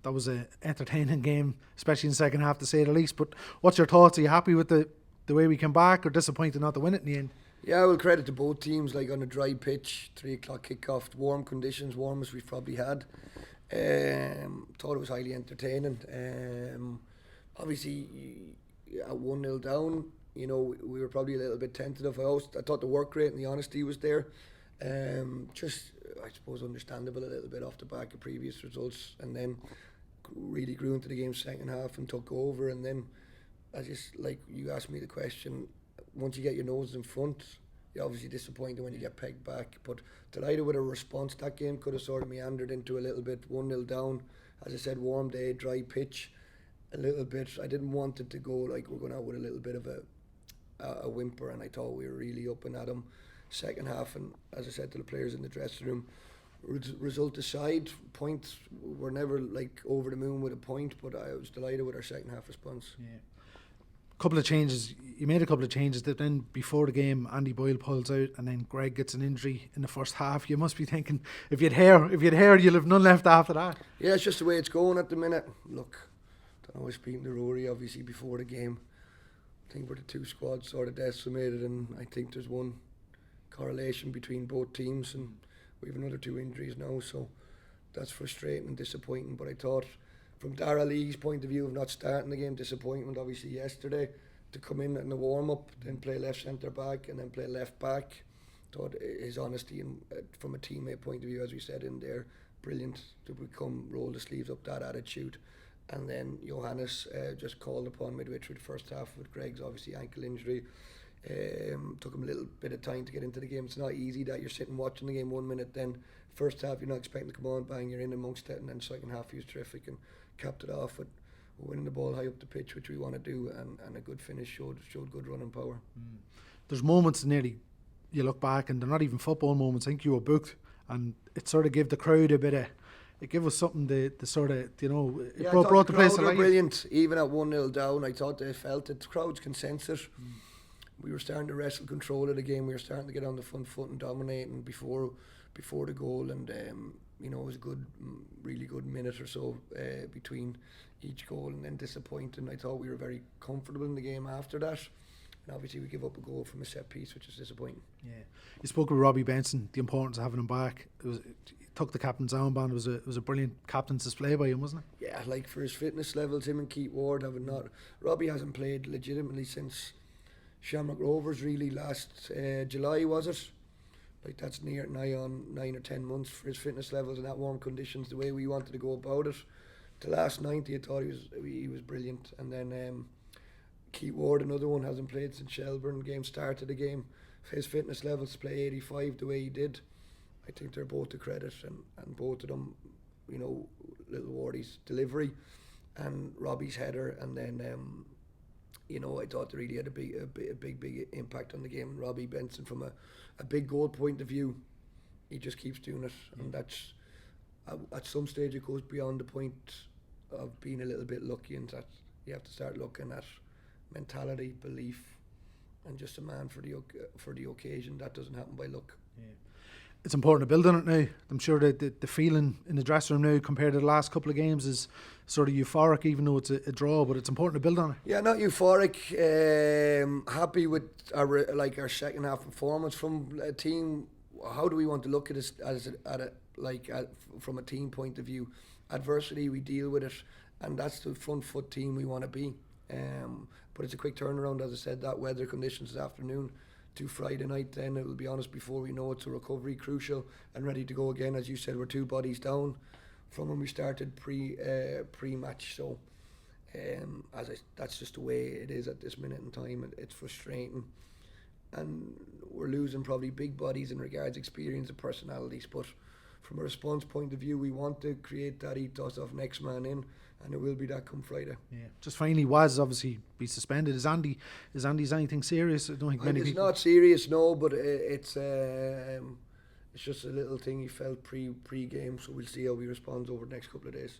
that was an entertaining game, especially in the second half, to say the least. But what's your thoughts? Are you happy with the way we came back, or disappointed not to win it in the end? Yeah, well, credit to both teams. Like on a dry pitch, 3 o'clock kickoff, warm conditions, warmest we've probably had. Thought it was highly entertaining. Obviously, at 1-0 down, we were probably a little bit tentative. I thought the work rate and the honesty was there. Just, I suppose, understandable a little bit off the back of previous results, and then really grew into the game second half and took over. And then, like you asked me the question, once you get your nose in front, you're obviously disappointed when you get pegged back. But delighted with a response. That game could have sort of meandered into a little bit 1-0 down. As I said, warm day, dry pitch, a little bit. I didn't want it to go like we're going out with a little bit of a whimper, and I thought we were really up and at them second half. And as I said to the players in the dressing room, result aside, points were never like over the moon with a point, but I was delighted with our second half response. Yeah. Couple of changes. You made a couple of changes that then before the game Andy Boyle pulls out and then Greg gets an injury in the first half. You must be thinking, if you'd hair you'll have none left after that. Yeah, it's just the way it's going at the minute. Look, I was speaking to Rory obviously before the game. I think we're the two squads sort of decimated, and I think there's one correlation between both teams, and we have another 2 injuries now, so that's frustrating and disappointing. But I thought, from Dara Lee's point of view of not starting the game, disappointment obviously yesterday, to come in the warm-up, then play left centre back and then play left back. Thought his honesty and from a teammate point of view, as we said in there, brilliant to roll the sleeves up, that attitude. And then Johannes just called upon midway through the first half with Greg's obviously ankle injury. Took him a little bit of time to get into the game. It's not easy that you're sitting watching the game 1 minute, then first half you're not expecting to come on, bang, you're in amongst it, and then second half he was terrific and capped it off with winning the ball high up the pitch, which we want to do, and a good finish, showed good running power. There's moments nearly you look back and they're not even football moments. I think you were booked, and it sort of gave the crowd a bit of, it gave us something to sort of, it brought the place alive. Brilliant. Even at 1-0 down, I thought they felt it. The crowd's consensus. We were starting to wrestle control of the game. We were starting to get on the front foot and dominating before the goal, and it was a really good minute or so between each goal, and then disappointing. I thought we were very comfortable in the game after that, and obviously we give up a goal from a set piece, which is disappointing. Yeah, you spoke with Robbie Benson, the importance of having him back. He took the captain's armband. It was a brilliant captain's display by him, wasn't it? Yeah, like for his fitness levels, him and Keith Ward Robbie hasn't played legitimately since Shamrock Rovers, really, last July, was it? Like, that's nigh on 9 or 10 months for his fitness levels and that warm conditions, the way we wanted to go about it. The last 90, I thought he was brilliant. And then Keith Ward, another one, hasn't played since Shelburne game started the game. His fitness levels to play 85 the way he did, I think they're both a credit, and both of them, little Wardy's delivery and Robbie's header, and then I thought they really had a big impact on the game. Robbie Benson, from a big goal point of view, he just keeps doing it, and that's at some stage it goes beyond the point of being a little bit lucky, and that you have to start looking at mentality, belief, and just a man for the occasion. That doesn't happen by luck. Yeah. It's important to build on it now. I'm sure that the feeling in the dressing room now compared to the last couple of games is sort of euphoric, even though it's a draw, but it's important to build on it. Yeah, not euphoric. Happy with our second half performance from a team. How do we want to look at it from a team point of view? Adversity, we deal with it, and that's the front foot team we want to be. But it's a quick turnaround, as I said. That weather conditions this afternoon to Friday night, then it will be honest, before we know it's a recovery, crucial and ready to go again. As you said, we're 2 bodies down from when we started pre-match, so that's just the way it is at this minute in time. It's frustrating, and we're losing probably big bodies in regards experience and personalities, but from a response point of view, we want to create that ethos of next man in, and it will be that come Friday. Yeah. Just finally, Waz obviously be suspended. Is Andy's anything serious? I don't think many people. It's not serious, no, but it's just a little thing he felt pre-game, so we'll see how he responds over the next couple of days.